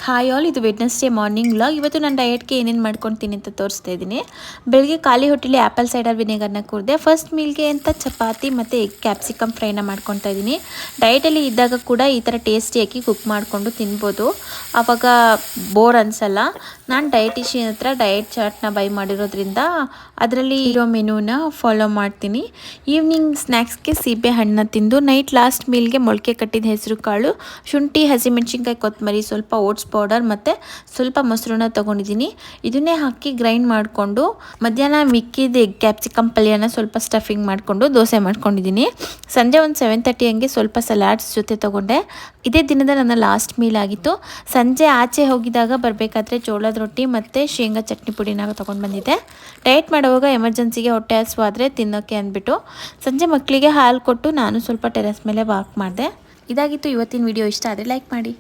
Hi all, ಇದು Wednesday morning vlog. ಇವತ್ತು ನಾನು ಡಯಟ್ಗೆ ಏನೇನು ಮಾಡ್ಕೊತೀನಿ ಅಂತ ತೋರಿಸ್ತಾ ಇದ್ದೀನಿ. ಬೆಳಗ್ಗೆ ಖಾಲಿ ಹೊಟ್ಟೆಲಿ ಆ್ಯಪಲ್ ಸೈಡರ್ ವಿನೆಗರ್ನ ಕುಡಿದೆ. ಫಸ್ಟ್ ಮೀಲ್ಗೆ ಅಂತ ಚಪಾತಿ ಮತ್ತು ಎಗ್ ಕ್ಯಾಪ್ಸಿಕಮ್ ಫ್ರೈನ ಮಾಡ್ಕೊತಾ ಇದ್ದೀನಿ. ಡಯಟಲ್ಲಿ ಇದ್ದಾಗ ಕೂಡ ಈ ಥರ ಟೇಸ್ಟಿಯಾಗಿ ಕುಕ್ ಮಾಡಿಕೊಂಡು ತಿನ್ಬೋದು, ಆವಾಗ ಬೋರ್ ಅನಿಸಲ್ಲ. ನಾನು ಡಯಟಿಷಿಯನ್ ಹತ್ರ ಡಯಟ್ ಚಾರ್ಟ್ನ ಬೈ ಮಾಡಿರೋದ್ರಿಂದ ಅದರಲ್ಲಿ ಇರೋ ಮೆನುನ ಫಾಲೋ ಮಾಡ್ತೀನಿ. ಈವ್ನಿಂಗ್ ಸ್ನ್ಯಾಕ್ಸ್ಗೆ ಸೀಬೆ ಹಣ್ಣನ್ನ ತಿಂದು, ನೈಟ್ ಲಾಸ್ಟ್ ಮೀಲ್ಗೆ ಮೊಳಕೆ ಕಟ್ಟಿದ ಹೆಸರು ಕಾಳು, ಶುಂಠಿ, ಹಸಿಮೆಣಸಿನ್ಕಾಯಿ, ಕೊತ್ತಂಬರಿ, ಸ್ವಲ್ಪ ಓಟ್ಸ್ ಪೌಡರ್ ಮತ್ತು ಸ್ವಲ್ಪ ಮೊಸರನ್ನ ತೊಗೊಂಡಿದ್ದೀನಿ. ಇದನ್ನೇ ಹಾಕಿ ಗ್ರೈಂಡ್ ಮಾಡಿಕೊಂಡು ಮಧ್ಯಾಹ್ನ ಮಿಕ್ಕಿದ ಎಗ್ ಕ್ಯಾಪ್ಸಿಕಮ್ ಪಲ್ಯನ ಸ್ವಲ್ಪ ಸ್ಟಫಿಂಗ್ ಮಾಡಿಕೊಂಡು ದೋಸೆ ಮಾಡ್ಕೊಂಡಿದ್ದೀನಿ. ಸಂಜೆ ಒಂದು 7:30 ಹಂಗೆ ಸ್ವಲ್ಪ ಸಲಾಡ್ಸ್ ಜೊತೆ ತೊಗೊಂಡೆ. ಇದೇ ದಿನದ ನನ್ನ ಲಾಸ್ಟ್ ಮೀಲ್ ಆಗಿತ್ತು. ಸಂಜೆ ಆಚೆ ಹೋಗಿದಾಗ ಬರಬೇಕಾದ್ರೆ ಜೋಳದ ರೊಟ್ಟಿ ಮತ್ತು ಶೇಂಗಾ ಚಟ್ನಿ ಪುಡಿನ ತೊಗೊಂಡು ಬಂದಿದ್ದೆ. ಡಯಟ್ ಮಾಡುವಾಗ ಎಮರ್ಜೆನ್ಸಿಗೆ ಹೊಟ್ಟೆ ಹಸಿವಾದರೆ ತಿನ್ನೋಕ್ಕೆ ಅಂದ್ಬಿಟ್ಟು ಸಂಜೆ ಮಕ್ಕಳಿಗೆ ಹಾಲು ಕೊಟ್ಟು ನಾನು ಸ್ವಲ್ಪ ಟೆರೆಸ್ ಮೇಲೆ ವಾಕ್ ಮಾಡಿದೆ. ಇದಾಗಿತ್ತು ಇವತ್ತಿನ ವಿಡಿಯೋ. ಇಷ್ಟ ಆದರೆ ಲೈಕ್ ಮಾಡಿ.